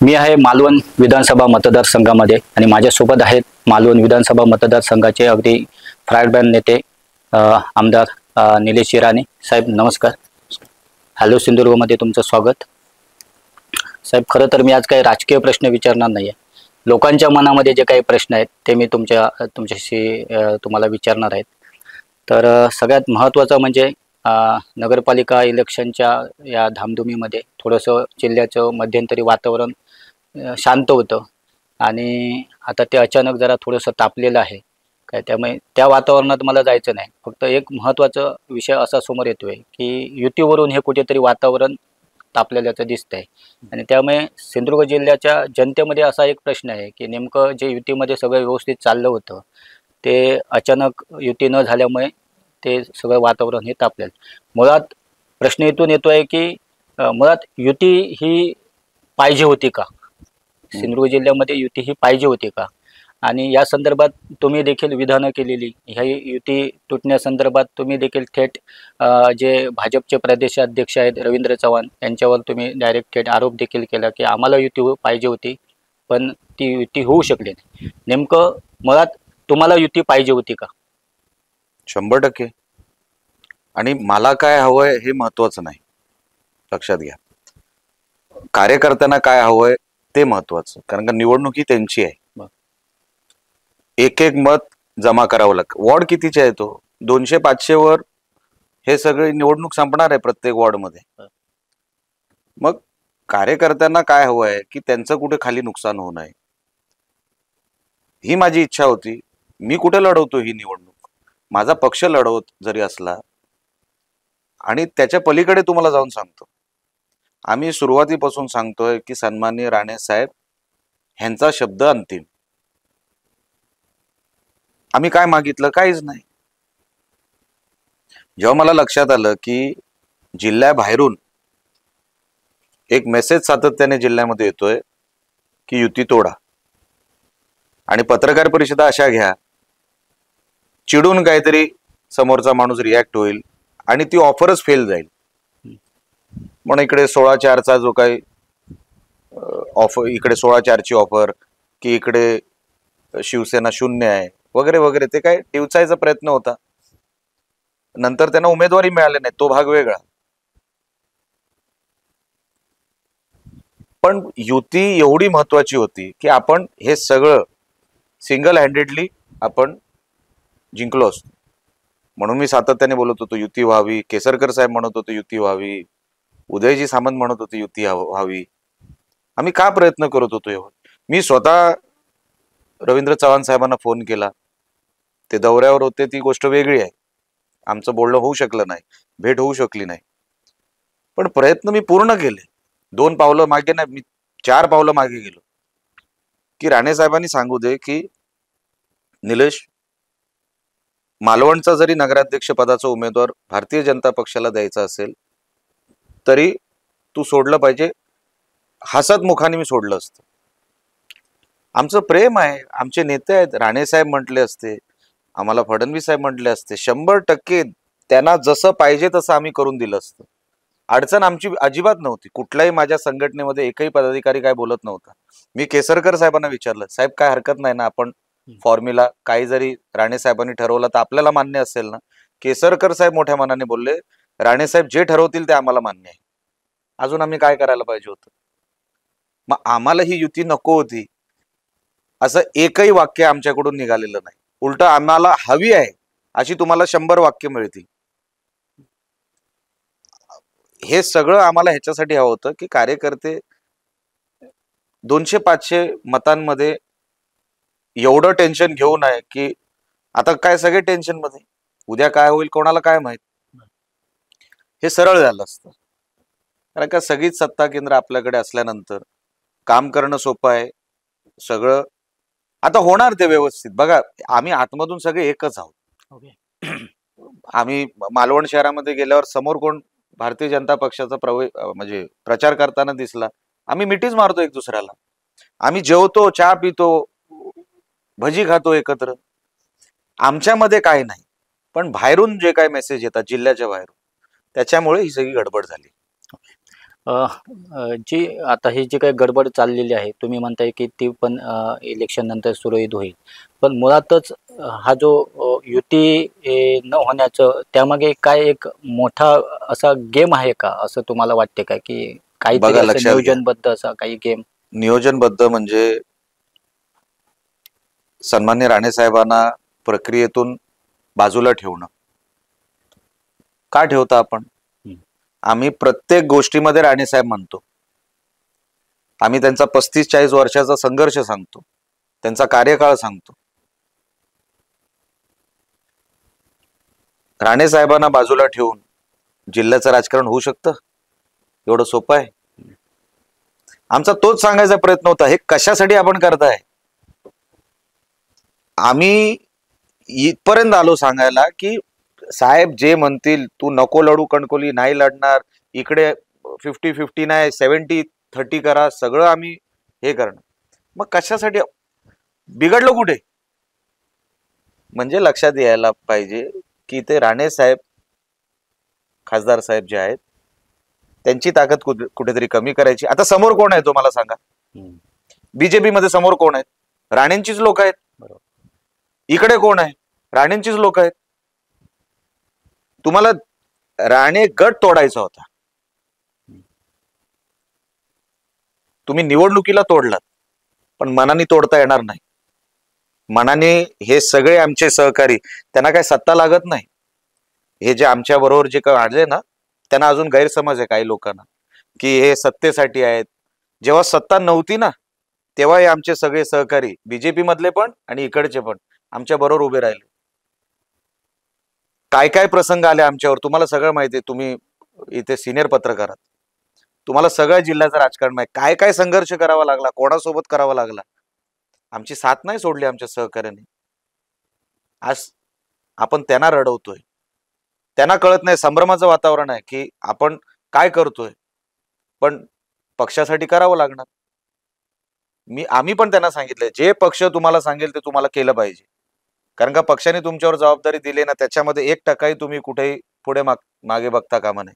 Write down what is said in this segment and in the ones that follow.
मी आहे मालवण विधानसभा मतदारसंघामध्ये आणि माझ्यासोबत आहेत मालवण विधानसभा मतदारसंघाचे अगदी फ्रायडबॅन नेते आमदार निलेश इराणी साहेब. नमस्कार. हॅलो सिंधुदुर्गमध्ये तुमचं स्वागत. साहेब, खरं तर मी आज काही राजकीय प्रश्न विचारणार नाही आहे. लोकांच्या मनामध्ये जे काही प्रश्न आहेत ते मी तुमच्याशी तुम्हाला विचारणार आहेत. तर सगळ्यात महत्त्वाचं म्हणजे नगरपालिका इलेक्शनच्या या धामधुमीमध्ये थोडंसं जिल्ह्याचं मध्यंतरी वातावरण शांत होतं आणि आता ते अचानक जरा थोडंसं तापलेलं आहे काय. त्यामुळे त्या वातावरणात मला जायचं नाही. फक्त एक महत्त्वाचा विषय असा समोर येतोय की युतीवरून हे कुठेतरी वातावरण तापलेल्याचं दिसतंय आणि त्यामुळे सिंधुदुर्ग जिल्ह्याच्या जनतेमध्ये असा एक प्रश्न आहे की नेमकं जे युतीमध्ये सगळं व्यवस्थित चाललं होतं ते अचानक युती न झाल्यामुळे ते सगळं वातावरण हे तापलेलं. मुळात प्रश्न इथून येतोय की मुळात युती ही पाहिजे होती का? सिंधुदुर्ग जिल्ह्यामध्ये युती ही पाहिजे होती का? आणि या संदर्भात तुम्ही देखील विधानं केलेली, ह्या युती तुटण्यासंदर्भात तुम्ही देखील थेट जे भाजपचे प्रदेशाध्यक्ष आहेत रवींद्र चव्हाण यांच्यावर तुम्ही डायरेक्ट थेट आरोप देखील केला की आम्हाला युती पाहिजे होती पण ती युती होऊ शकली नाही. नेमकं मुळात तुम्हाला युती पाहिजे होती का? 100%. आणि मला काय हवंय हे महत्वाचं नाही, लक्षात घ्या. कार्यकर्त्यांना काय हवंय ते महत्वाचं, कारण का निवडणूक ही त्यांची आहे. एक एक मत जमा करावं लागतं. वॉर्ड कितीचे आहे तो 200-500 वर हे सगळे निवडणूक संपणार आहे प्रत्येक वॉर्डमध्ये. मग कार्यकर्त्यांना काय हवंय की त्यांचं कुठे खाली नुकसान होऊ नये ही माझी इच्छा होती. मी कुठे लढवतो ही निवडणूक, माझा पक्ष लढवत जरी असला. आणि त्याच्या पलीकडे तुम्हाला जाऊन सांगतो, आम्ही सुरुवातीपासून सांगतोय की सन्माननीय राणे साहेब ह्यांचा शब्द अंतिम. आम्ही काय मागितलं? काहीच नाही. जेव्हा मला लक्षात आलं की जिल्ह्याबाहेरून एक मेसेज सातत्याने जिल्ह्यामध्ये येतोय की युती तोडा, आणि पत्रकार परिषदा अशा घ्या चिडून काहीतरी समोरचा माणूस रिॲक्ट होईल आणि ती ऑफरच फेल जाईल म्हणून इकडे 16/4चा जो काही ऑफर, इकडे 16/4ची ऑफर की इकडे शिवसेना 0 आहे वगैरे वगैरे, ते काय डिवचायचा प्रयत्न होता. नंतर त्यांना उमेदवारी मिळाली नाही, तो भाग वेगळा. पण युती एवढी महत्वाची होती की आपण हे सगळं सिंगल हँडेडली आपण जिंकलो असतो. म्हणून मी सातत्याने बोलत होतो युती व्हावी. केसरकर साहेब म्हणत होते युती व्हावी, उदयजी सामंत म्हणत होते युती व्हावी. आम्ही का प्रयत्न करत होतो एवढं? मी स्वतः रवींद्र चव्हाण साहेबांना फोन केला, ते दौऱ्यावर होते, ती गोष्ट वेगळी आहे. आमचं बोलणं होऊ शकलं नाही, भेट होऊ शकली नाही. पण प्रयत्न मी पूर्ण केले. 2 पावलं मागे नाही, मी 4 पावलं मागे गेलो की राणे साहेबांनी सांगू दे की निलेश, मालवणचा जरी नगराध्यक्ष पदाचा उमेदवार भारतीय जनता पक्षाला द्यायचा असेल तरी तू सोडलं पाहिजे. हसत मुखाने मी सोडलं असतं. आमचं प्रेम आहे, आमचे नेते आहेत. राणे साहेब म्हटले असते, आम्हाला फडणवीस साहेब म्हटले असते, 100% त्यांना जसं पाहिजे तसं आम्ही करून दिलं असतं. अडचण आमची अजिबात नव्हती. कुठल्याही माझ्या संघटनेमध्ये एकही पदाधिकारी काय बोलत नव्हता. मी केसरकर साहेबांना विचारलं, साहेब काय हरकत नाही ना, आपण फॉर्म्युला काही जरी राणे साहेबांनी ठरवलं तर आपल्याला मान्य असेल ना? केसरकर साहेब मोठ्या मनाने बोलले, राणे साहेब जे ठरवतील ते आम्हाला मान्य आहे. अजून आम्ही काय करायला पाहिजे होतं? मग आम्हाला ही युती नको होती असं एकही वाक्य आमच्याकडून निघालेलं नाही. उलट आम्हाला हवी आहे अशी तुम्हाला 100 वाक्य मिळतील. हे सगळं आम्हाला ह्याच्यासाठी हवं होतं की कार्यकर्ते 200-500 मतांमध्ये एवढं टेन्शन घेऊ नये की आता काय सगळे टेन्शन मध्ये, उद्या काय होईल कोणाला काय माहित. हे सरळ झालं असतं, कारण का सगळीच सत्ता केंद्र आपल्याकडे असल्यानंतर काम करणं सोपं आहे. सगळं आता होणार ते व्यवस्थित. बघा, आम्ही आतमधून सगळे एकच आहोत. आम्ही मालवण शहरामध्ये गेल्यावर समोर कोण भारतीय जनता पक्षाचा म्हणजे प्रचार करताना दिसला, आम्ही मिठीच मारतो एक दुसऱ्याला. आम्ही जेवतो, चहा पितो, भजी खातो एकत्र. आमच्यामध्ये काय नाही. पण बाहेरून जे काय मेसेज येतात जिल्ह्याच्या बाहेरून, त्याच्यामुळे ही सगळी गडबड झाली. जी आता ही जी काही गडबड चाललेली आहे, तुम्ही म्हणताय की ती पण इलेक्शन नंतर सुरळीत होईल. पण मुळातच हा जो युती न होण्याचं त्यामागे काय एक मोठा असा गेम आहे का? असं तुम्हाला वाटते का? की काहीतरी बघा, असं लक्षात घ्या, नियोजनबद्ध असा काही गेम? नियोजनबद्ध म्हणजे सन्मान्य राणे साहेबांना प्रक्रियेतून बाजूला ठेवणं. का ठेवता आपण? हं. आम्ही प्रत्येक गोष्टीमध्ये राणे साहेब म्हणतो. आम्ही त्यांचा 35-40 वर्षाचा संघर्ष सांगतो, त्यांचा कार्यकाळ सांगतो. राणे साहेबांना बाजूला ठेवून जिल्ह्याचं राजकारण होऊ शकतं? एवढं सोपं आहे? आमचा तोच सांगायचा प्रयत्न होता. हे कशासाठी आपण करताय? आम्ही इथपर्यंत आलो सांगायला की साहेब जे म्हणतील, तू नको लढू कणकोली, नाही लढणार, इकडे 50-50 नाही 70-30 करा, सगळं आम्ही हे करणार. मग कशासाठी? बिघडलो कुठे? म्हणजे लक्षात यायला पाहिजे की ते राणे साहेब, खासदार साहेब जे आहेत, त्यांची ताकद कुठेतरी कमी करायची. आता समोर कोण आहे तो मला सांगा. हं. बीजेपी मध्ये समोर कोण आहेत? राणेंचीच लोक आहेत. बरोबर. इकडे कोण आहे? राणेंचीच लोक आहेत. तुम्हाला राणे गट तोडायचा होता, तुम्ही निवडणुकीला तोडलात, पण मनाने तोडता येणार नाही. मनाने हे सगळे आमचे सहकारी, त्यांना काय सत्ता लागत नाही. हे जे आमच्या बरोबर जे काही आले ना, त्यांना अजून गैरसमज आहे काही लोकांना की हे सत्तेसाठी आहेत. जेव्हा सत्ता नव्हती ना, तेव्हा हे आमचे सगळे सहकारी बीजेपी मधले पण आणि इकडचे पण आमच्या बरोबर उभे राहिले. काय काय प्रसंग आले आमच्यावर तुम्हाला सगळं माहिती आहे. तुम्ही इथे सिनियर पत्रकार आहात, तुम्हाला सगळ्या जिल्ह्याचं राजकारण माहिती. काय काय संघर्ष करावा लागला, कोणासोबत करावा लागला. आमची साथ नाही सोडली आमच्या सहकार्याने. आज आपण त्यांना रडवतोय, त्यांना कळत नाही. संभ्रमाचं वातावरण आहे की आपण काय करतोय, पण पक्षासाठी करावं लागणार. आम्ही पण त्यांना सांगितलंय, जे पक्ष तुम्हाला सांगेल ते तुम्हाला केलं पाहिजे. कारण का पक्षाने तुमच्यावर जबाबदारी दिली ना, त्याच्यामध्ये 1% तुम्ही कुठेही पुढे मागे बघता कामा नये.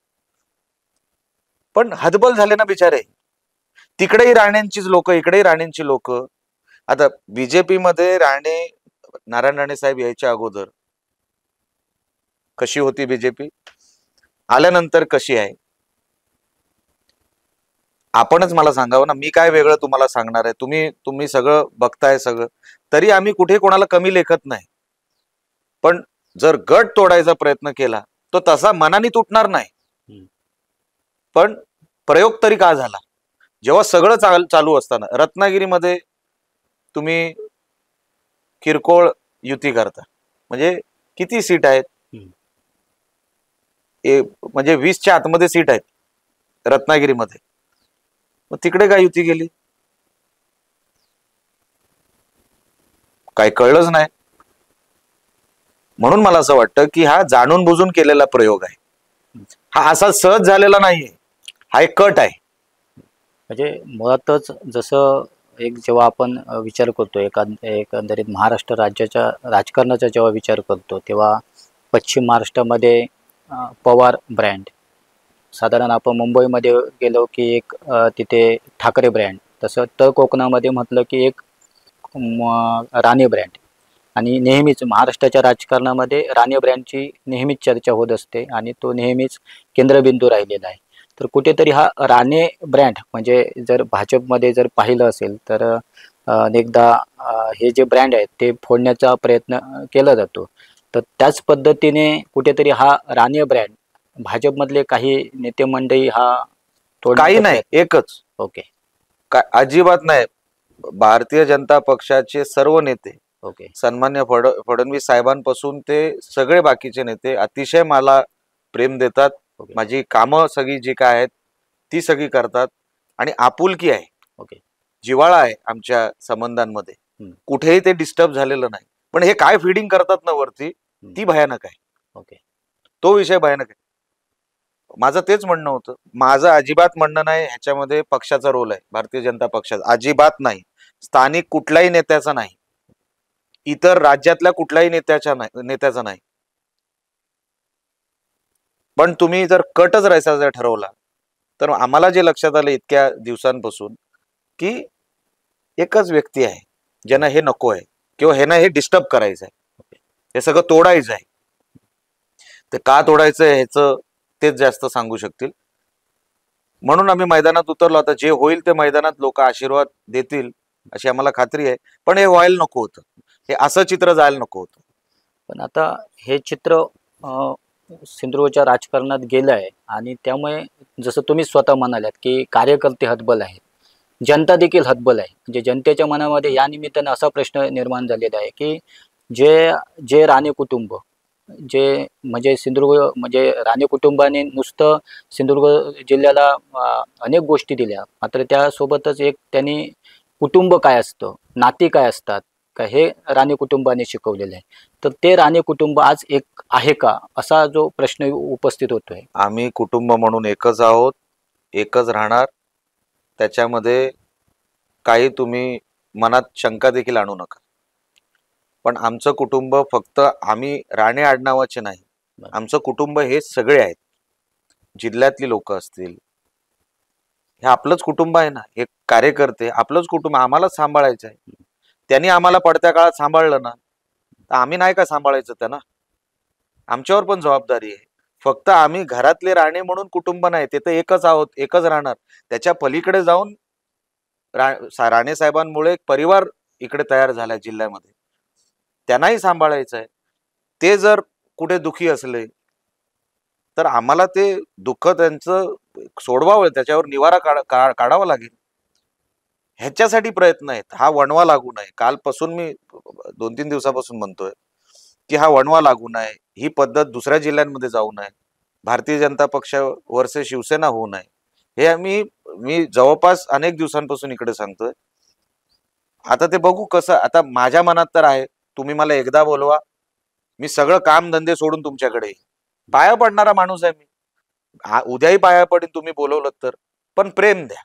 पण हतबल झाले ना बिचारे. तिकडेही राणेंचीच लोक, इकडेही राणेंची लोक. आता बीजेपी मध्ये नारायण राणे साहेब यायच्या अगोदर कशी होती बीजेपी, आल्यानंतर कशी आहे, आपणच मला सांगावं ना. मी काय वेगळं तुम्हाला सांगणार आहे? तुम्ही सगळं बघताय सगळं. तरी आम्ही कुठे कोणाला कमी लेखत नाही. पण जर गट तोडायचा प्रयत्न केला तो तसा मनाने तुटणार नाही. हं. पण प्रयोग तरी का झाला? जेव्हा सगळं चालू असताना रत्नागिरीमध्ये तुम्ही किरकोळ युती करता. म्हणजे किती सीट आहेत? हं. म्हणजे 20च्या आतमध्ये सीट आहेत रत्नागिरीमध्ये. मग तिकडे काय युती गेली? काय कळलंच नाही. म्हणून मला असं वाटतं की हा जाणून बुजून केलेला प्रयोग आहे. हा असा सहज झालेला नाहीये, हा एक कट आहे. म्हणजे मुळातच जसं एक जेव्हा आपण विचार करतो एकंदरीत महाराष्ट्र राज्याच्या राजकारणाचा जेव्हा विचार करतो, तेव्हा पश्चिम महाराष्ट्रामध्ये पवार ब्रँड, साधारण आपण मुंबईमध्ये गेलो की एक तिथे ठाकरे ब्रँड, तसं तर कोकणामध्ये म्हटलं की एक राणे ब्रँड. आणि नेहमीच महाराष्ट्राच्या राजकारणामध्ये राणे ब्रँडची नेहमीच चर्चा होत असते आणि तो नेहमीच केंद्रबिंदू राहिलेला आहे. तर कुठेतरी हा राणे ब्रँड म्हणजे जर भाजपमध्ये जर पाहिलं असेल तर अनेकदा हे जे ब्रँड आहेत ते फोडण्याचा प्रयत्न केला जातो. तर त्याच पद्धतीने कुठेतरी हा राणे ब्रँड भाजपमधले काही नेते मंडळी हा काही तोडण्याचा नाही, प्रयत्न. एकच. ओके. काय अजिबात नाही. भारतीय जनता पक्षाचे सर्व नेते, ओके. सन्मान्य फडणवीस साहेबांपासून ते सगळे बाकीचे नेते अतिशय मला प्रेम देतात. ओके. माझी कामं सगळी जी काय आहेत ती सगळी करतात आणि आपुलकी आहे, ओके. जिव्हाळा आहे आमच्या संबंधांमध्ये. हं. कुठेही ते डिस्टर्ब झालेलं नाही. पण हे काय फिडिंग करतात ना वरती, ती भयानक आहे. ओके. तो विषय भयानक आहे. माझं तेच म्हणणं होतं. माझं अजिबात म्हणणं नाही ह्याच्यामध्ये पक्षाचा रोल आहे, भारतीय जनता पक्षाचा अजिबात नाही, स्थानिक कुठल्याही नेत्याचा नाही, इतर राज्यातल्या कुठल्याही नेत्याचा नाही. पण तुम्ही जर कटच रचायचा ठरवला तर आम्हाला जे लक्षात आलं इतक्या दिवसांपासून की एकच व्यक्ती आहे ज्यांना हे नको आहे किंवा ह्यांना हे डिस्टर्ब करायचं आहे, हे सगळं तोडायचं आहे. ते का तोडायचं आहे ह्याचं तेच जास्त सांगू शकतील. म्हणून आम्ही मैदानात उतरलो. आता जे होईल ते मैदानात लोक आशीर्वाद देतील अशी आम्हाला खात्री आहे. पण हे व्हायला नको होतं, हे असं चित्र जायला नको होतं. पण आता हे चित्र सिंधुदुर्गच्या राजकारणात गेलं आहे आणि त्यामुळे जसं तुम्ही स्वतः म्हणालात की कार्यकर्ते हतबल आहेत, जनता देखील हतबल आहे. म्हणजे जनतेच्या मनामध्ये या निमित्तानं असा प्रश्न निर्माण झालेला आहे की जे जे राणे कुटुंब, जे म्हणजे सिंधुदुर्ग म्हणजे राणे कुटुंबाने नुसतं सिंधुदुर्ग जिल्ह्याला अनेक गोष्टी दिल्या, मात्र त्यासोबतच एक त्यांनी कुटुंब काय असतं, नाती काय असतात का हे राणे कुटुंबाने शिकवलेलं आहे. तर ते राणे कुटुंब आज एक आहे का, असा जो प्रश्न उपस्थित होतोय. आम्ही कुटुंब म्हणून एकच आहोत, एकच राहणार. त्याच्यामध्ये काही तुम्ही मनात शंका देखील आणू नका. पण आमचं कुटुंब फक्त आम्ही राणे आडनावाचे नाही, आमचं कुटुंब हे सगळे आहेत. जिल्ह्यातली लोक असतील, हे आपलंच कुटुंब आहे ना. हे कार्यकर्ते आपलंच कुटुंब, आम्हालाच सांभाळायचं आहे. त्यांनी आम्हाला पडत्या काळात सांभाळलं ना, तर आम्ही नाही का सांभाळायचं त्यांना. आमच्यावर पण जबाबदारी आहे. फक्त आम्ही घरातले राणे म्हणून कुटुंब नाही, ते तर एकच आहोत, एकच राहणार. त्याच्या पलीकडे जाऊन राणे साहेबांमुळे एक परिवार इकडे तयार झालाय जिल्ह्यामध्ये, त्यांनाही सांभाळायचं आहे. ते जर कुठे दुखी असले तर आम्हाला ते दुःख त्यांचं सोडवावं, त्याच्यावर निवारा काढावा लागेल. ह्याच्यासाठी प्रयत्न आहेत. हा वणवा लागू नये. कालपासून मी 2-3 दिवसापासून म्हणतोय की हा वणवा लागू नये, ही पद्धत दुसऱ्या जिल्ह्यांमध्ये जाऊ नये, भारतीय जनता पक्ष वर्से शिवसेना होऊ नये. हे मी जवळपास अनेक दिवसांपासून इकडे सांगतोय. आता ते बघू कसं. आता माझ्या मनात तर आहे, तुम्ही मला एकदा बोलवा, मी सगळं काम धंदे सोडून तुमच्याकडे येईन. पाया पडणारा माणूस आहे मी. उद्याही पाया पडेन तुम्ही बोलवलं तर. पण प्रेम द्या.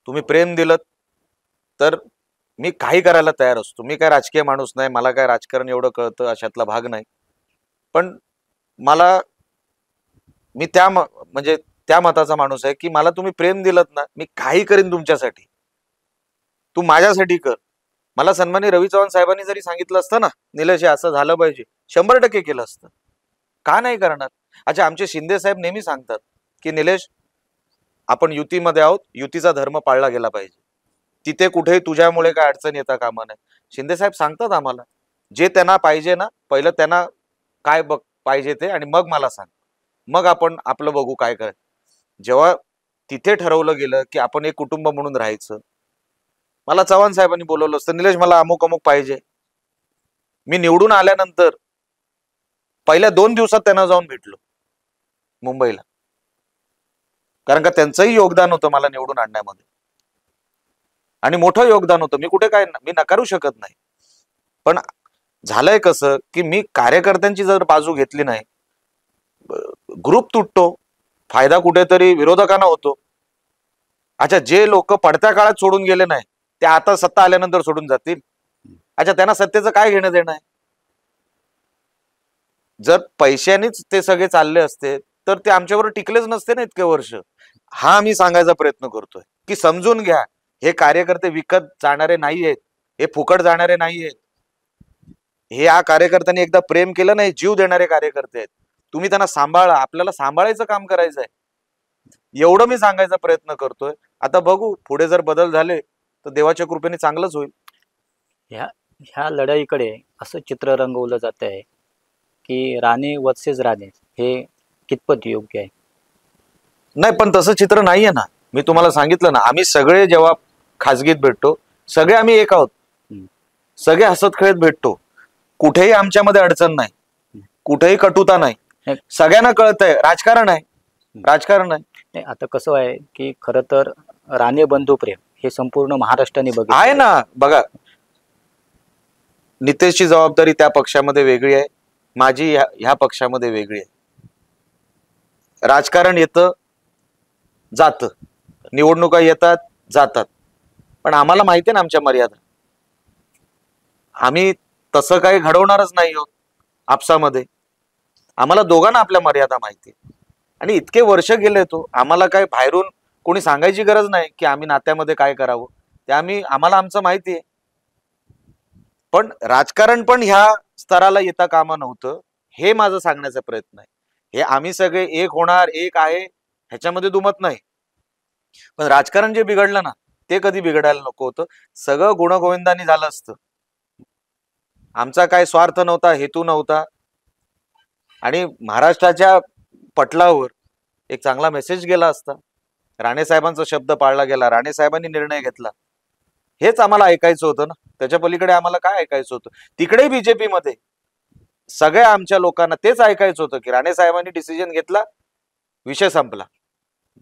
तुम्ही प्रेम दिलं तर मी काही करायला तयार असतो. मी काय राजकीय माणूस नाही, मला काय राजकारण एवढं कळतं अशातला भाग नाही. पण मी म्हणजे त्या मताचा माणूस आहे की मला तुम्ही प्रेम दिलं ना, मी काही करीन तुमच्यासाठी. तू माझ्यासाठी कर. मला सन्माननीय रवी चव्हाण साहेबांनी जरी सांगितलं असतं ना, निलेश असं झालं पाहिजे, 100% केलं असतं. का नाही करणार? अच्छा, आमचे शिंदे साहेब नेहमी सांगतात की निलेश, आपण युतीमध्ये आहोत, युतीचा धर्म पाळला गेला पाहिजे. तिथे कुठेही तुझ्यामुळे काय अडचण येता कामा नये. शिंदे साहेब सांगतात आम्हाला, जे त्यांना पाहिजे ना, पहिलं त्यांना काय पाहिजे ते, आणि मग मला सांग, मग आपण आपलं बघू काय करायचं. जेव्हा तिथे ठरवलं गेलं की आपण एक कुटुंब म्हणून राहायचं, मला चव्हाण साहेबांनी बोलवलं असतं, निलेश मला अमुक अमुक पाहिजे. मी निवडून आल्यानंतर पहिल्या 2 दिवसात त्यांना जाऊन भेटलो मुंबईला, कारण का त्यांचंही योगदान होतं मला निवडून आणण्यामध्ये, आणि मोठं योगदान होतं. मी कुठे काय मी नकारू शकत नाही. पण झालंय कसं की मी कार्यकर्त्यांची जर बाजू घेतली नाही, ग्रुप तुटतो, फायदा कुठेतरी विरोधकांना होतो. अच्छा, जे लोक पडत्या काळात सोडून गेले नाही, ते आता सत्ता आल्यानंतर सोडून जातील. अच्छा, त्यांना सत्तेचं काय घेणं देणं आहे? जर पैशानेच ते सगळे चालले असते तर ते आमच्यावर टिकलेच नसते ना इतके वर्ष. हा मी सांगायचा प्रयत्न करतोय की समजून घ्या, हे कार्यकर्ते विकत जाणारे नाहीयेत, हे फुकट जाणारे नाहीयेत. हे या कार्यकर्त्यांनी एकदा प्रेम केलं नाही, जीव देणारे कार्यकर्ते आहेत. तुम्ही त्यांना सांभाळा, आपल्याला सांभाळायचं काम करायचं आहे, एवढं मी सांगायचा प्रयत्न करतोय. आता बघू पुढे जर बदल झाले तर देवाच्या कृपेने चांगलंच होईल. ह्या लढाईकडे असं चित्र रंगवलं जात आहे की राणे वर्सेस राणे हे कितपत योग्य आहे? नाही, पण तसं चित्र नाहीये ना. मी तुम्हाला सांगितलं ना, आम्ही सगळे जेव्हा खासगीत भेटतो, सगळे आम्ही एक आहोत, सगळे हसत खेळत भेटतो. कुठेही आमच्यामध्ये अडचण नाही, कुठेही कटुता नाही. सगळ्यांना कळतंय राजकारण आहे, राजकारण आहे. आता कसं आहे की खरं तर राणे बंधू प्रेम हे संपूर्ण महाराष्ट्राने बघितलं आहे ना. बघा, नितेशची जबाबदारी त्या पक्षामध्ये वेगळी आहे, माझी ह्या पक्षामध्ये वेगळी आहे. राजकारण येतं जातं, निवडणुका येतात जातात, पण आम्हाला माहिती आहे ना आमच्या मर्यादा. आम्ही तसं काही घडवणारच नाही आहोत आपसामध्ये. आम्हाला दोघांना आपल्या मर्यादा माहिती आहे. आणि इतके वर्ष गेले तो, आम्हाला काय बाहेरून कोणी सांगायची गरज नाही की आम्ही नात्यामध्ये काय करावं, ते आम्हाला आमचं माहिती आहे. पण राजकारण पण ह्या स्तराला येता कामा नव्हतं, हे माझं सांगण्याचा प्रयत्न आहे. हे आम्ही सगळे एक होणार, एक आहे ह्याच्यामध्ये दुमत नाही. पण राजकारण जे बिघडलं ना, ते कधी बिघडायला नको होतं. सगळं गुणगोविंदाने झालं असतं. आमचा काय स्वार्थ नव्हता, हेतू नव्हता. आणि महाराष्ट्राच्या पटलावर एक चांगला मेसेज गेला असता. राणे साहेबांचा शब्द पाळला गेला, राणे साहेबांनी निर्णय घेतला. हेच आम्हाला ऐकायचं होतं ना. त्याच्या पलीकडे आम्हाला काय ऐकायचं होतं? तिकडे बीजेपी मध्ये सगळ्या आमच्या लोकांना तेच ऐकायचं होतं की राणे साहेबांनी डिसिजन घेतला, विषय संपला.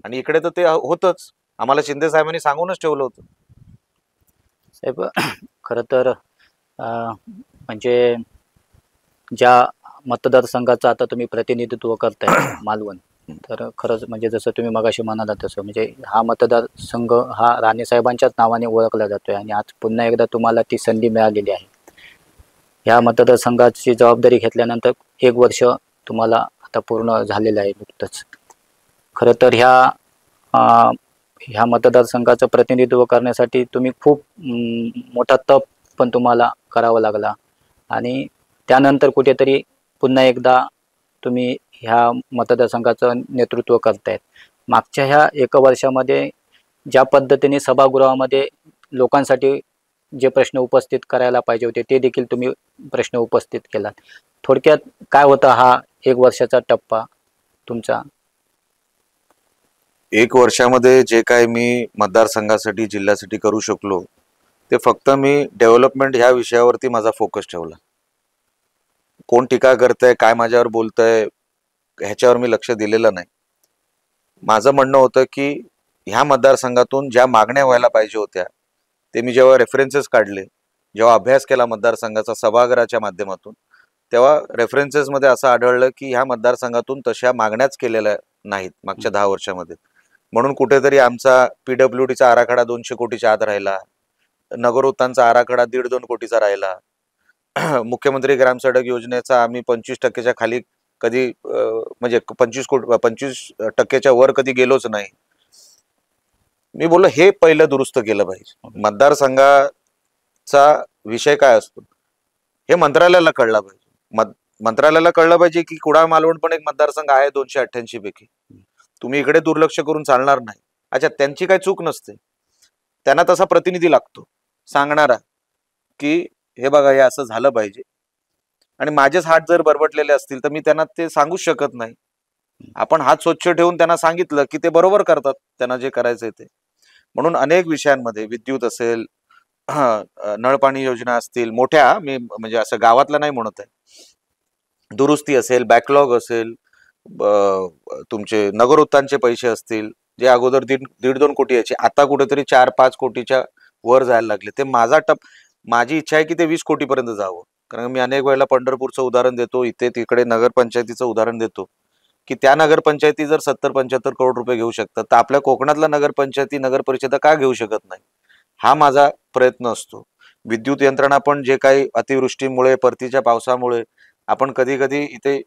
आणि इकडे तर ते होतच. आम्हाला शिंदे साहेबांनी सांगूनच ठेवलं होतं. साहेब, खरं तर म्हणजे ज्या मतदारसंघाचं आता तुम्ही प्रतिनिधित्व करताय मालवण, तर खरंच म्हणजे जसं तुम्ही मगाशी म्हणाला तसं म्हणजे हा मतदारसंघ हा राणेसाहेबांच्याच नावाने ओळखला जातोय आणि आज पुन्हा एकदा तुम्हाला ती संधी मिळालेली आहे. ह्या मतदारसंघाची जबाबदारी घेतल्यानंतर 1 वर्ष तुम्हाला आता पूर्ण झालेलं आहे नुकतंच. खरं तर ह्या मतदारसंघाचं प्रतिनिधित्व करण्यासाठी तुम्ही खूप मोठा तप पण तुम्हाला करावा लागला आणि त्यानंतर कुठेतरी पुन्हा एकदा तुम्ही ह्या मतदारसंघाचं नेतृत्व करतायत. मागच्या ह्या 1 वर्षामध्ये ज्या पद्धतीने सभागृहामध्ये लोकांसाठी जे प्रश्न उपस्थित करायला पाहिजे होते ते देखील तुम्ही प्रश्न उपस्थित केलात. थोडक्यात काय होता हा 1 वर्षाचा टप्पा तुमचा? 1 वर्षामध्ये जे काय मी मतदारसंघासाठी, जिल्ह्यासाठी करू शकलो, ते फक्त मी डेव्हलपमेंट ह्या विषयावरती माझा फोकस ठेवला. कोण टीका करतंय, काय माझ्यावर बोलतंय, ह्याच्यावर मी लक्ष दिलेलं नाही. माझं म्हणणं होतं की ह्या मतदारसंघातून ज्या मागण्या व्हायला पाहिजे होत्या, ते मी जेव्हा रेफरन्सेस काढले, जेव्हा अभ्यास केला मतदारसंघाचा सभागृहाच्या माध्यमातून, तेव्हा रेफरन्सेसमध्ये असं आढळलं की ह्या मतदारसंघातून तशा मागण्याच केलेल्या नाहीत मागच्या 10 वर्षामध्ये. म्हणून कुठेतरी आमचा पीडब्ल्यूडीचा आराखडा 200 कोटीच्या आत राहिला, नगरोत्थानचा आराखडा 1.5-2 कोटीचा राहिला, मुख्यमंत्री ग्रामसडक योजनेचा आम्ही 25% खाली कधी म्हणजे 25% वर कधी गेलोच नाही. मी बोललो हे पहिलं दुरुस्त केलं पाहिजे. मतदारसंघाचा विषय काय असतो हे मंत्रालयाला कळलं पाहिजे. मंत्रालयाला कळलं पाहिजे की कुडाळ मालवण पण एक मतदारसंघ आहे 288 पैकी. तुम्ही इकडे दुर्लक्ष करून चालणार नाही. अच्छा, त्यांची काही चूक नसते, त्यांना तसा प्रतिनिधी लागतो सांगणारा की हे बघा हे असं झालं पाहिजे. आणि माझेच हात जर बरबटलेले असतील तर मी त्यांना ते सांगूच शकत नाही. आपण हात स्वच्छ ठेवून त्यांना सांगितलं की ते बरोबर करतात त्यांना जे करायचंय ते. म्हणून अनेक विषयांमध्ये विद्युत असेल, नळपाणी योजना असतील, मोठ्या मी म्हणजे असं गावातलं नाही म्हणत आहे, दुरुस्ती असेल, बॅकलॉग असेल, तुमचे नगरोत्थानचे पैसे असतील, जे अगोदर 1.5-2 कोटी याचे आता कुठेतरी 4-5 कोटीच्या वर जायला लागले. ते माझी इच्छा आहे की ते 20 कोटीपर्यंत जावं. कारण मी अनेक वेळेला पंढरपूरचं उदाहरण देतो, इथे तिकडे नगरपंचायतीचं उदाहरण देतो की त्या नगरपंचायती जर 70-75 करोड रुपये घेऊ शकतात, तर आपल्या कोकणातल्या नगरपंचायती, नगरपरिषदा का घेऊ शकत नाही? हा माझा प्रयत्न असतो. विद्युत यंत्रणा पण जे काही अतिवृष्टीमुळे, परतीच्या पावसामुळे आपण कधी कधी इथे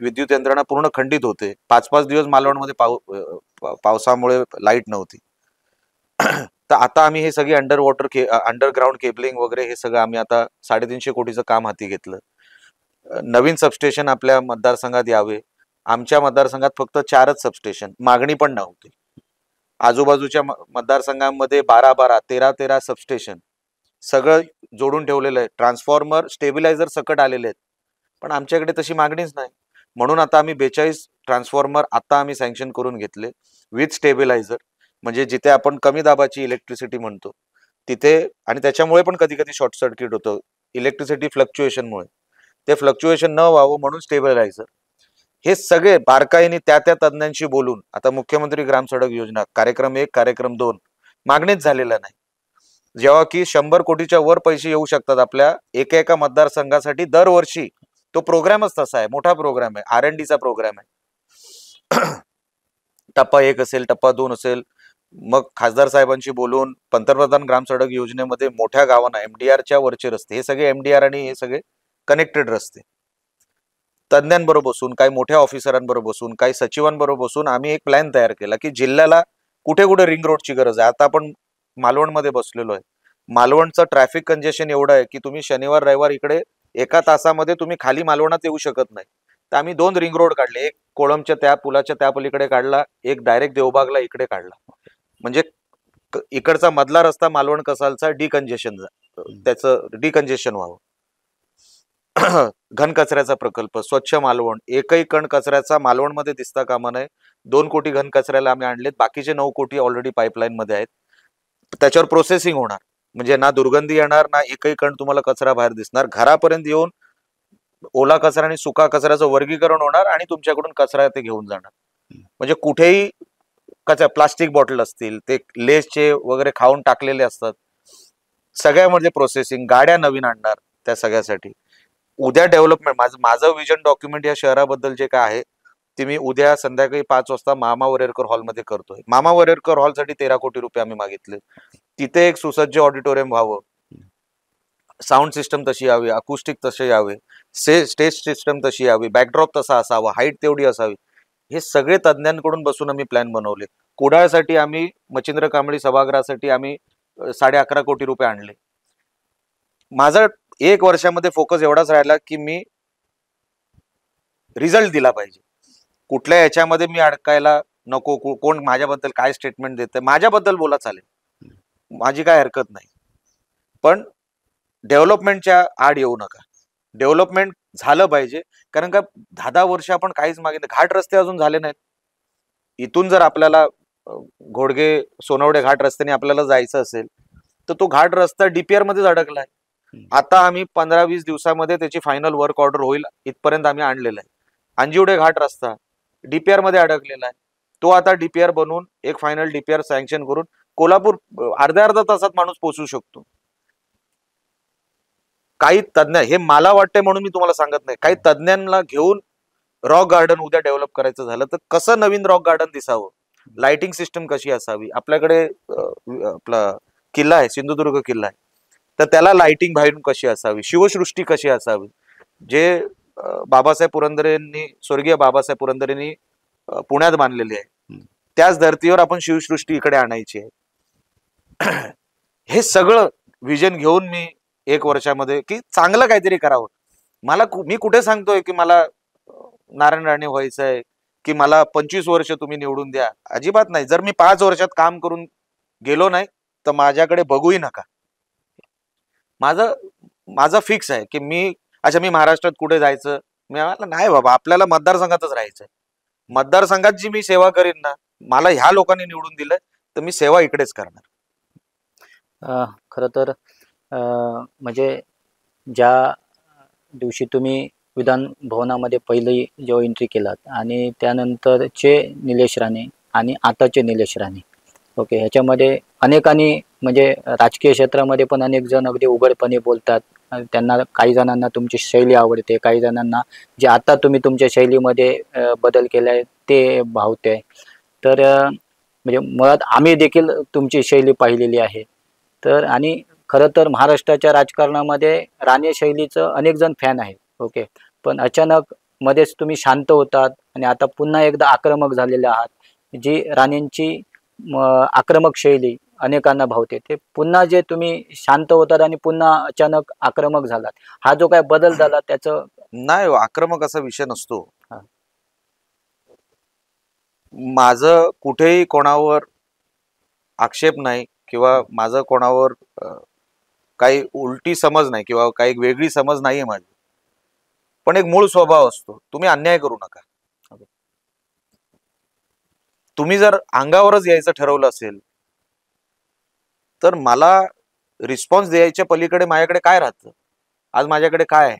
विद्युत यंत्रणा पूर्ण खंडित होते. 5-5 दिवस मालवणमध्ये पावसामुळे लाईट नव्हती. तर आता आम्ही हे सगळी अंडरग्राऊंड केबलिंग वगैरे हे सगळं आम्ही आता 350 कोटीचं काम हाती घेतलं. नवीन सबस्टेशन आपल्या मतदारसंघात यावे. आमच्या मतदारसंघात फक्त 4च सबस्टेशन, मागणी पण नव्हती. आजूबाजूच्या मतदारसंघांमध्ये 12-12, 13-13 सबस्टेशन सगळं जोडून ठेवलेलं आहे. ट्रान्सफॉर्मर, स्टेबिलायझर सकट आलेले आहेत, पण आमच्याकडे तशी मागणीच नाही. म्हणून आता आम्ही 42 ट्रान्सफॉर्मर आता आम्ही सँक्शन करून घेतले विथ स्टेबिलायझर. म्हणजे जिथे आपण कमी दाबाची इलेक्ट्रिसिटी म्हणतो तिथे, आणि त्याच्यामुळे पण कधी कधी शॉर्ट सर्किट होतं इलेक्ट्रिसिटी फ्लक्च्युएशनमुळे. ते फ्लक्च्युएशन न व्हावं म्हणून स्टेबिलायझर. हे सगळे बारकाईने त्या त्या तज्ञांशी बोलून आता मुख्यमंत्री ग्रामसडक योजना कार्यक्रम 1, कार्यक्रम 2 मागणीच झालेला नाही. जेव्हा की 100 कोटीच्या वर पैसे येऊ शकतात आपल्या एका मतदारसंघासाठी दरवर्षी. तो प्रोग्रामच तसा आहे, मोठा प्रोग्राम आहे, R&Dचा प्रोग्राम आहे. टप्पा 1 असेल, टप्पा 2 असेल, मग खासदार साहेबांशी बोलून पंतप्रधान ग्रामसडक योजनेमध्ये मोठ्या गावांना MDRच्या वरचे रस्ते, हे सगळे MDR आणि हे सगळे कनेक्टेड रस्ते. तज्ज्ञांबरोबर बसून, काही मोठ्या ऑफिसरांबरोबर बसून, काही सचिवांबरोबर बसून आम्ही एक प्लॅन तयार केला की जिल्ह्याला कुठे कुठे रिंग रोडची गरज आहे. आता आपण मालवणमध्ये बसलेलो आहे. मालवणचं ट्रॅफिक कंजेशन एवढं आहे की तुम्ही शनिवार रविवार इकडे एका तासामध्ये तुम्ही खाली मालवणात येऊ शकत नाही. तर आम्ही 2 रिंग रोड काढले. एक कोळमच्या त्या पुलाच्या त्या पलीकडे काढला, एक डायरेक्ट देवबागला इकडे काढला. म्हणजे इकडचा मधला रस्ता मालवण कसालचा त्याचं डिकंजेशन व्हावं. घन कचऱ्याचा प्रकल्प, स्वच्छ मालवण, एकही कण कचऱ्याचा मालवणमध्ये दिसता कामा नये. 2 कोटी घन कचऱ्याला आम्ही आणलेत. बाकीचे 9 कोटी ऑलरेडी पाईपलाईन मध्ये आहेत. त्याच्यावर प्रोसेसिंग होणार, म्हणजे ना दुर्गंधी येणार, ना एकही कण तुम्हाला कचरा बाहेर दिसणार. घरापर्यंत येऊन ओला कचरा आणि सुका कचऱ्याचं वर्गीकरण होणार आणि तुमच्याकडून कचरा ते घेऊन जाणार. म्हणजे कुठेही कचरा, प्लास्टिक बॉटल असतील, ते लेसचे वगैरे खाऊन टाकलेले असतात, सगळ्यामध्ये प्रोसेसिंग. गाड्या नवीन आणणार त्या सगळ्यासाठी. उद्या डेव्हलपमेंट, माझं विजन डॉक्युमेंट या शहराबद्दल जे काय आहे ते मी उद्या संध्याकाळी 5 वाजता मामा वरेरकर हॉलमध्ये करतोय. मामा वरेरकर हॉलसाठी 13 कोटी रुपये आम्ही मागितले. तिथे एक सुसज्ज ऑडिटोरियम व्हावं, साऊंड सिस्टम तशी यावी, अकुस्टिक तसे यावे, स्टेज सिस्टम तशी यावी, बॅकड्रॉप तसा असावा, हाईट तेवढी असावी. हे सगळे तज्ज्ञांकडून बसून आम्ही प्लॅन बनवले. कुडाळसाठी आम्ही, मच्छिंद्र कांबळी सभागृहासाठी आम्ही 11.5 कोटी रुपये आणले. माझा 1 वर्षामध्ये फोकस एवढाच राहिला की मी रिझल्ट दिला पाहिजे. कुठल्या याच्यामध्ये मी अडकायला नको. कोण माझ्याबद्दल काय स्टेटमेंट देते, माझ्याबद्दल बोला चालेल, माझी काय हरकत नाही, पण डेव्हलपमेंटच्या आड येऊ नका. डेव्हलपमेंट झालं पाहिजे. कारण का 10-10 वर्ष आपण काहीच मागितलं. घाट रस्ते अजून झाले नाहीत. इथून जर आपल्याला घोडगे सोनवडे घाट रस्त्याने आपल्याला जायचं असेल तर तो घाट रस्ता डीपीआर मध्येच अडकलाय. आता आम्ही 15-20 दिवसामध्ये त्याची फायनल वर्क ऑर्डर होईल इथपर्यंत आम्ही आणलेला आहे. अंजिवडे घाट रस्ता डीपीआर मध्ये अडकलेला आहे. तो आता डीपीआर बनवून एक फायनल डीपीआर सँक्शन करून कोल्हापूर अर्ध्या तासात माणूस पोहोचू शकतो. काही तज्ञ, हे मला वाटतंय म्हणून मी तुम्हाला सांगत नाही, काही तज्ञांना घेऊन रॉक गार्डन उद्या डेव्हलप करायचं झालं तर कसं नवीन रॉक गार्डन दिसावं, लाइटिंग सिस्टम कशी असावी. आपल्याकडे आपला किल्ला आहे, सिंधुदुर्ग किल्ला आहे, तर त्याला लाइटिंग बाहेरून कशी असावी, शिवसृष्टी कशी असावी. जे बाबासाहेब पुरंदरेंनी, स्वर्गीय बाबासाहेब पुरंदरेंनी पुण्यात बांधलेली आहे, त्याच धर्तीवर आपण शिवसृष्टी इकडे आणायची आहे. हे सगळं विजन घेऊन मी 1 वर्षामध्ये की चांगलं काहीतरी करावं. मी कुठे सांगतोय की मला नारायण राणे व्हायचंय की मला 25 वर्ष तुम्ही निवडून द्या, अजिबात नाही. जर मी 5 वर्षात काम करून गेलो नाही तर माझ्याकडे बघूही नका. माझं फिक्स आहे की मी महाराष्ट्रात कुठे जायचं, मी नाही बाबा, आपल्याला मतदारसंघातच राहायचंय. मतदारसंघात जी मी सेवा करीन ना, मला ह्या लोकांनी निवडून दिलंय तर मी सेवा इकडेच करणार. खरं तर म्हणजे ज्या दिवशी तुम्ही विधान भवनामध्ये पहिली जेव्हा एंट्री केलात आणि त्यानंतरचे निलेश राणे आणि आताचे निलेश राणे, ओके, ह्याच्यामध्ये अनेकांनी म्हणजे राजकीय क्षेत्रामध्ये पण अनेक जण अगदी उघडपणे बोलतात. त्यांना, काही जणांना तुमची शैली आवडते, काही जणांना जे आता तुम्ही तुमच्या शैलीमध्ये बदल केलाय ते भावते. तर म्हणजे मुळात आम्ही देखील तुमची शैली पाहिलेली आहे. तर आणि खरं तर महाराष्ट्राच्या राजकारणामध्ये राणे शैलीचं अनेक जण फॅन आहेत, ओके, पण अचानक मध्येच तुम्ही शांत होतात आणि आता पुन्हा एकदा आक्रमक झालेले आहात. जी राणेंची आक्रमक शैली अनेकांना भावते, ते पुन्हा जे तुम्ही शांत होतात आणि पुन्हा अचानक आक्रमक झालात, हा जो काय बदल झाला त्याचं नाही, आक्रमक असा विषय नसतो. माझं कुठेही कोणावर आक्षेप नाही किंवा माझं कोणावर काही उलटी समज नाही किंवा काही वेगळी समज नाहीये माझी, पण एक मूळ स्वभाव असतो, तुम्ही अन्याय करू नका. तुम्ही जर अंगावरच यायचं ठरवलं असेल तर मला रिस्पॉन्स द्यायच्या पलीकडे माझ्याकडे काय राहतं? आज माझ्याकडे काय आहे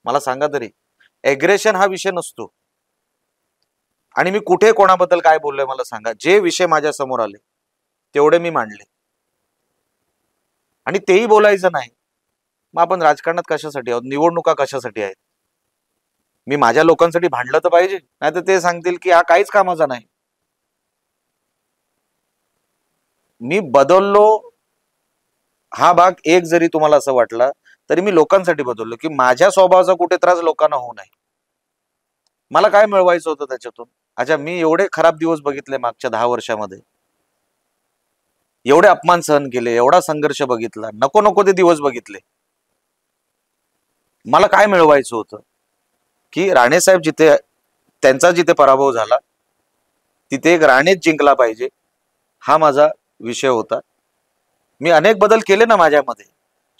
मला सांगा तरी. एग्रेशन हा विषय नसतो. आणि मी कुठे कोणाबद्दल काय बोललोय मला सांगा. जे विषय माझ्या समोर आले तेवढे मी मांडले आणि तेही बोलायचं नाही. मग आपण राजकारणात कशासाठी आहोत? निवडणुका कशासाठी आहेत? मी माझ्या लोकांसाठी भांडलं तर पाहिजे, नाही तर ते सांगतील की हा काहीच कामाचा नाही. मी बदललो हा भाग एक जरी तुम्हाला असं वाटला तरी मी लोकांसाठी बदललो, की माझ्या स्वभावाचा कुठे त्रास लोकांना होऊ नये. मला काय मिळवायचं होतं त्याच्यातून? अच्छा, मी एवढे खराब दिवस बघितले मागच्या 10 वर्षामध्ये, एवढे अपमान सहन केले, एवढा संघर्ष बघितला, नको नको ते दिवस बघितले. मला काय मिळवायचं होतं? की राणेसाहेब जिथे त्यांचा जिथे पराभव झाला तिथे एक राणेच जिंकला पाहिजे, हा माझा विषय होता. मी अनेक बदल केले ना माझ्यामध्ये,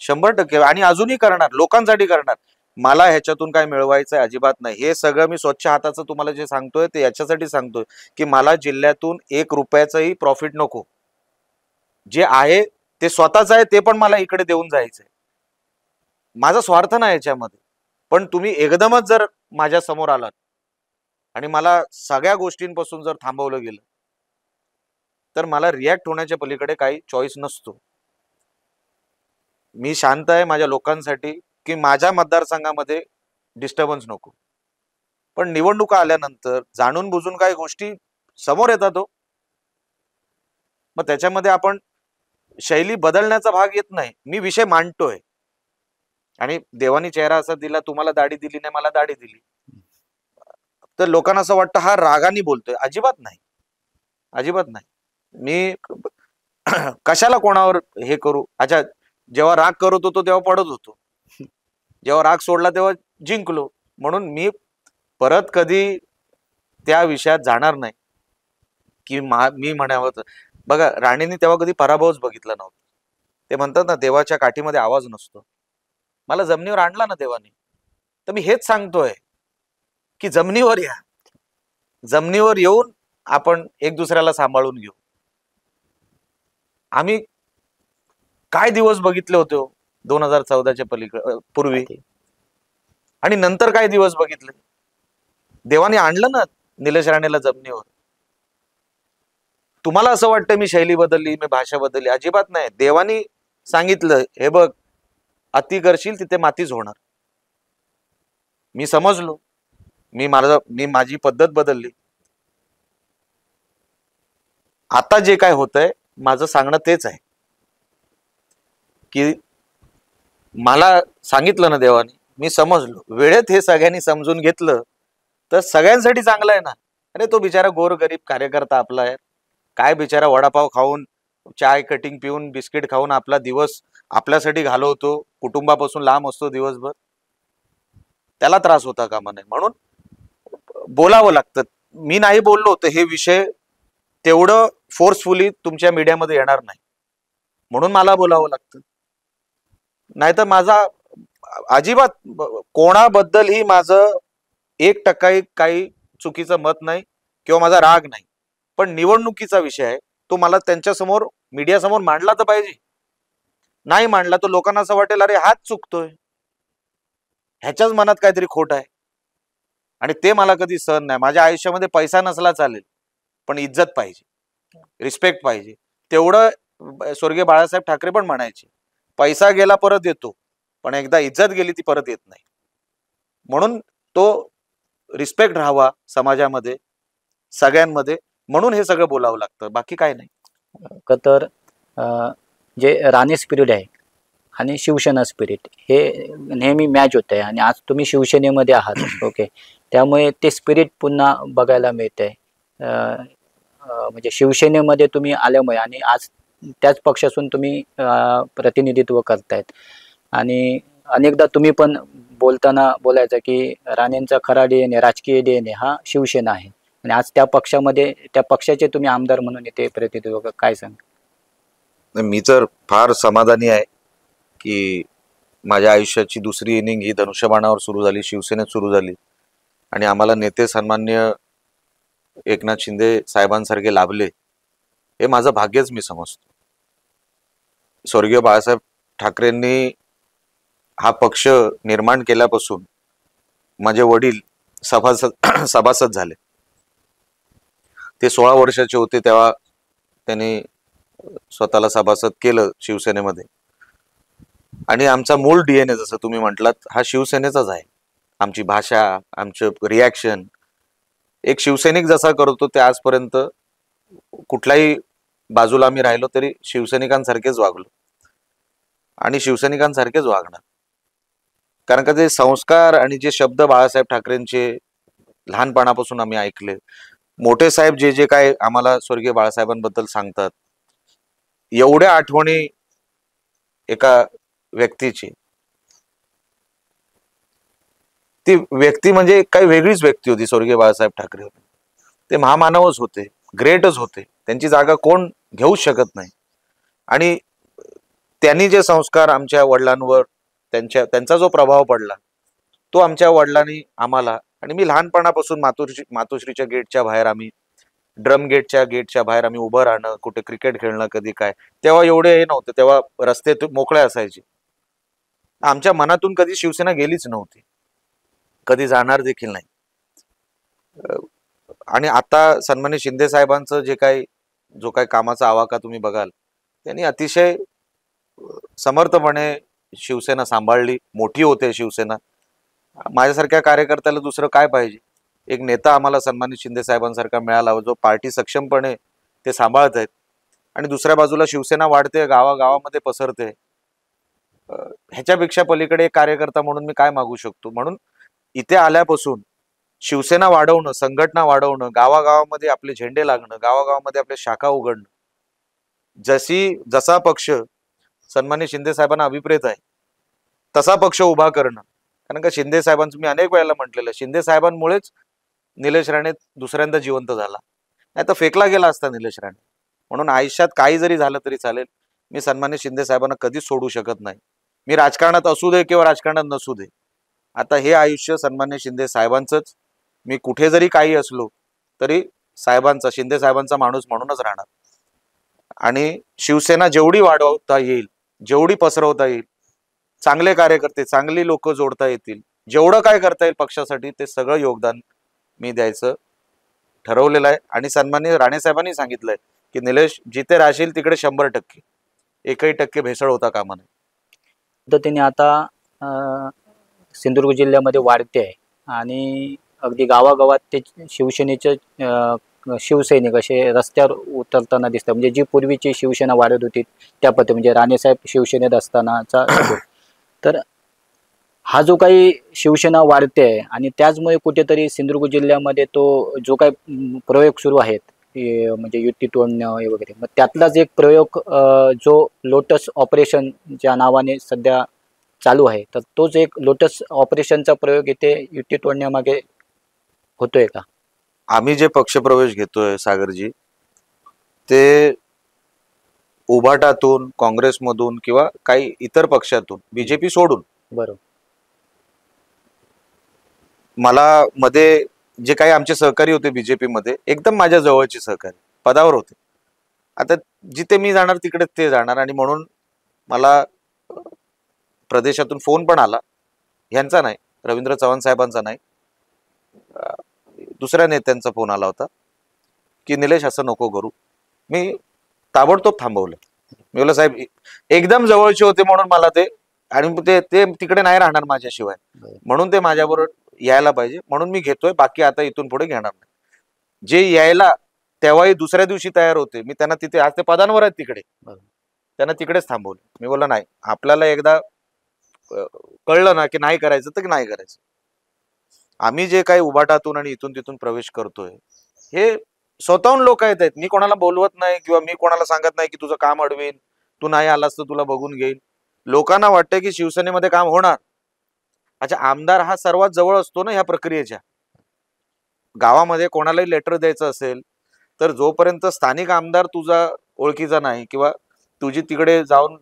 100%, आणि अजूनही करणार, लोकांसाठी करणार. मला ह्याच्यातून काय मिळवायचं आहे अजिबात नाही. हे सगळं मी स्वच्छ हाताचं तुम्हाला जे सांगतोय ते याच्यासाठी सांगतोय की मला जिल्ह्यातून 1 रुपयाचंही प्रॉफिट नको. जे आहे ते स्वतःच आहे, ते पण मला इकडे देऊन जायचंय. माझा स्वार्थ नाही याच्यामध्ये. पण तुम्ही एकदमच जर माझ्या समोर आलात आणि मला सगळ्या गोष्टींपासून जर थांबवलं गेलं तर मला रिॲक्ट होण्याच्या पलीकडे काही चॉईस नसतो. मी शांत आहे माझ्या लोकांसाठी, की माझ्या मतदारसंघामध्ये डिस्टर्बन्स नको. पण निवडणुका आल्यानंतर जाणून बुजून काही गोष्टी समोर येतात हो. मग त्याच्यामध्ये आपण शैली बदलण्याचा भाग येत नाही. मी विषय मांडतोय आणि देवानी चेहरा असा दिला, तुम्हाला दाढी दिली नाही, मला दाढी दिली, तर लोकांना असं वाटतं हा रागाने बोलतोय. अजिबात नाही, अजिबात नाही. मी कशाला कोणावर हे करू? अच्छा, जेव्हा राग करत होतो तेव्हा पडत होतो, जेव्हा राग सोडला तेव्हा जिंकलो. म्हणून मी परत कधी त्या विषयात जाणार नाही की मी म्हणावं. बघा, राणेंनी तेव्हा कधी पराभवच बघितला नव्हता. ते म्हणतात ना, देवाच्या काठीमध्ये आवाज नसतो. मला जमिनीवर आणला ना देवाने, तर मी हेच सांगतोय की जमिनीवर या, जमिनीवर येऊन आपण एक दुसऱ्याला सांभाळून घेऊ. आम्ही काय दिवस बघितले होते 2014च्या पूर्वी, आणि नंतर काय दिवस बघितले. देवाने आणलं ना निलेश राणेला जमिनीवर. तुम्हाला असं वाटतं मी शैली बदलली, मी भाषा बदलली? अजिबात नाही. देवानी सांगितलं, हे बघ, अति करशील तिथे मातीच होणार. मी समजलो, मी माझी पद्धत बदलली. आता जे काय होतंय माझं सांगणं तेच आहे की मला सांगितलं ना देवानी, मी समजलो. वेळेत हे सगळ्यांनी समजून घेतलं तर सगळ्यांसाठी चांगलं आहे ना. अरे, तो बिचारा गोरगरीब कार्यकर्ता आपला आहे, काय बिचारा वडापाव खाऊन, चाय कटिंग पिऊन, बिस्किट खाऊन आपला दिवस आपल्यासाठी घालवतो, कुटुंबापासून लांब असतो दिवसभर, त्याला त्रास होता कामा नये. म्हणून बोलावं लागतं. मी नाही बोललो तर हे विषय तेवढं फोर्सफुली तुमच्या मीडियामध्ये येणार नाही, म्हणून मला बोलावं लागतं. नाहीतर माझा अजिबात कोणाबद्दलही माझं 1% काही चुकीचं मत नाही किंवा माझा राग नाही. पण निवडणुकीचा विषय आहे, तो मला त्यांच्या समोर, मीडिया समोर मांडला तर पाहिजे. नाही मांडला तर लोकांना असं वाटेल अरे हाच चुकतोय, ह्याच्याच मनात काहीतरी खोट आहे. आणि ते मला कधी सहन नाही. माझ्या आयुष्यामध्ये पैसा नसला चालेल, पण इज्जत पाहिजे, रिस्पेक्ट पाहिजे. तेवढं स्वर्गीय बाळासाहेब ठाकरे पण म्हणायचे, पैसा गेला परत येतो, पण एकदा इज्जत गेली ती परत येत नाही. म्हणून तो रिस्पेक्ट राहावा समाजामध्ये, सगळ्यांमध्ये, म्हणून हे सगळं बोलावं लागतं, बाकी काय नाही. तर जे राणे स्पिरिट आहे आणि शिवसेना स्पिरिट हे नेहमी मॅच होत आहे, आणि आज तुम्ही शिवसेनेमध्ये आहात. ओके, त्यामुळे ते स्पिरिट पुन्हा बघायला मिळत आहे. म्हणजे शिवसेनेमध्ये तुम्ही आल्यामुळे, आणि आज त्याच पक्षातून तुम्ही प्रतिनिधित्व करतायत. आणि अनेकदा तुम्ही पण बोलताना बोलायचं की राणेंचा खरा DNA, राजकीय DNA हा शिवसेना आहे, आणि आज त्या पक्षामध्ये, त्या पक्षाचे तुम्ही आमदार म्हणून इथे प्रतिनिधित्व, काय सांग? मी तर फार समाधानी आहे की माझ्या आयुष्याची दुसरी इनिंग ही धनुष्यबाणावर सुरू झाली, शिवसेनेत सुरू झाली, आणि आम्हाला नेते सन्मान्य एकनाथ शिंदे साहेबांसारखे लाभले, हे माझं भाग्यच मी समजतो. स्वर्गीय बाळासाहेब ठाकरेंनी हा पक्ष निर्माण केल्यापासून माझे वडील सभासद झाले. ते 16 वर्षाचे होते तेव्हा त्यांनी स्वतःला सभासद केलं शिवसेनेमध्ये. आणि आमचा मूळ DNA, जसं तुम्ही म्हटलात, हा शिवसेनेचाच आहे. आमची भाषा, आमचं रिॲक्शन, एक शिवसैनिक जसा करतो ते आजपर्यंत कुठल्याही बाजूला आम्ही राहिलो तरी शिवसैनिकांसारखेच वागलो आणि शिवसैनिकांसारखेच वागणार. कारण का ते संस्कार आणि जे शब्द बाळासाहेब ठाकरेंचे लहानपणापासून आम्ही ऐकले, मोठे साहेब जे जे काय आम्हाला स्वर्गीय बाळासाहेबांबद्दल सांगतात, एवढ्या आठवणी एका व्यक्तीची, ती व्यक्ती म्हणजे काही वेगळीच व्यक्ती होती. स्वर्गीय बाळासाहेब ठाकरे ते महामानवच होते, ग्रेटच होते. त्यांची जागा कोण घेऊच शकत नाही. आणि त्यांनी जे संस्कार आमच्या वडिलांवर, त्यांचा जो प्रभाव पडला, तो आमच्या वडिलांनी आम्हाला, आणि मी लहानपणापासून मातोश्रीच्या गेटच्या बाहेर, आम्ही ड्रम गेटच्या बाहेर आम्ही उभं राहणं, कुठे क्रिकेट खेळणं, कधी काय, तेव्हा एवढे हे नव्हते, तेव्हा रस्ते मोकळे असायचे. आमच्या मनातून कधी शिवसेना गेलीच नव्हती, कधी जाणार देखील नाही. आणि आता सन्माननीय शिंदे साहेबांचं जो काय कामाचा आवाका तुम्ही बघाल, त्यांनी अतिशय समर्थपणे शिवसेना सांभाळली. मोठी होते शिवसेना. माझ्यासारख्या कार्यकर्त्याला दुसरं काय पाहिजे? एक नेता आम्हाला सन्मानित शिंदे साहेबांसारखा मिळाला, जो पार्टी सक्षमपणे ते सांभाळत आहेत. आणि दुसऱ्या बाजूला शिवसेना वाढते, गावागावामध्ये पसरते. ह्याच्यापेक्षा पलीकडे एक कार्यकर्ता म्हणून मी काय मागू शकतो? म्हणून इथे आल्यापासून शिवसेना वाढवणं, संघटना वाढवणं, गावागावामध्ये आपले झेंडे लागणं, गावागावामध्ये आपल्या शाखा उघडणं, जसा पक्ष सन्माननीय शिंदे साहेबांना अभिप्रेत आहे तसा पक्ष उभा करणं. कारण का शिंदे साहेबांचं मी अनेक वेळेला म्हटलेलं, शिंदे साहेबांमुळेच निलेश राणे दुसऱ्यांदा जिवंत झाला, नाही तर फेकला गेला असता निलेश राणे. म्हणून आयुष्यात काही जरी झालं तरी चालेल, मी सन्माननीय शिंदे साहेबांना कधीच सोडू शकत नाही. मी राजकारणात असू दे किंवा राजकारणात नसू दे, आता हे आयुष्य सन्माननीय शिंदे साहेबांचंच. मी कुठे जरी काही असलो तरी शिंदे साहेबांचा माणूस म्हणूनच राहणार. आणि शिवसेना जेवढी वाढवता येईल, जेवढी पसरवता येईल, चांगले कार्यकर्ते, चांगली लोक जोडता येतील, जेवढं काय करता येईल पक्षासाठी, ते सगळं योगदान मी द्यायचं ठरवलेलं आहे. आणि सन्माननीय राणे साहेबांनी सांगितलंय की निलेश, जिथे राहशील तिकडे 100%, एकही टक्के भेसळ होता कामा नये. पद्धतीने आता सिंधुदुर्ग जिल्ह्यामध्ये वाढते आहे आणि अगदी गावागावात ते शिवसेनेचे शिवसैनिक असे रस्त्यावर उतरताना दिसतात. म्हणजे जी पूर्वीची शिवसेना वाढत होती त्या पद्धती, म्हणजे राणेसाहेब शिवसेनेत असतानाचा तर हा जो काही शिवसेना वाढते आहे आणि त्याचमुळे कुठेतरी सिंधुदुर्ग जिल्ह्यामध्ये तो जो काही प्रयोग सुरू आहेत, म्हणजे युती तोडणं वगैरे, मग त्यातलाच एक प्रयोग जो लोटस ऑपरेशन ज्या नावाने सध्या चालू आहे, तर तोच एक लोटस ऑपरेशनचा प्रयोग इथे युती तोडण्यामागे होतोय का? आम्ही जे पक्षप्रवेश घेतोय सागरजी, ते उभाटातून, काँग्रेसमधून किंवा काही इतर पक्षातून, बीजेपी सोडून, बरोबर, मला मध्ये जे काही आमचे सहकारी होते बीजेपी मध्ये, एकदम माझ्या जवळचे सहकारी पदावर होते. आता जिथे मी जाणार तिकडे ते जाणार. आणि म्हणून मला प्रदेशातून फोन पण आला, ह्यांचा नाही, रवींद्र चव्हाण साहेबांचा नाही, दुसऱ्या नेत्यांचा फोन आला होता की निलेश असं नको करू. मी ताबडतोब थांबवलं. मी बोललो साहेब, एकदम जवळचे होते म्हणून मला ते, आणि ते तिकडे नाही राहणार माझ्याशिवाय, म्हणून ते माझ्याबरोबर यायला पाहिजे, म्हणून मी घेतोय. बाकी आता इथून पुढे घेणार नाही. जे यायला तेव्हाही दुसऱ्या दिवशी तयार होते, मी त्यांना तिथे, आज ते पदांवर आहेत तिकडे, त्यांना तिकडेच थांबवलं. मी बोललो नाही, आपल्याला एकदा कळलं ना की नाही करायचं तर नाही करायचं. आम्ही जे काही उभाटातून आणि इथून तिथून प्रवेश करतोय, हे स्वतःहून लोक येत आहेत. मी कोणाला बोलवत नाही किंवा मी कोणाला सांगत नाही की तुझं काम अडवेन, तू नाही आलास तर तुला बघून घेईल. लोकांना वाटतं की शिवसेनेमध्ये काम होणार. अच्छा, आमदार हा सर्वात जवळ असतो ना ह्या प्रक्रियेच्या. गावामध्ये कोणालाही लेटर द्यायचं असेल तर जोपर्यंत स्थानिक आमदार तुझा ओळखीचा नाही किंवा तुझी तिकडे जाऊन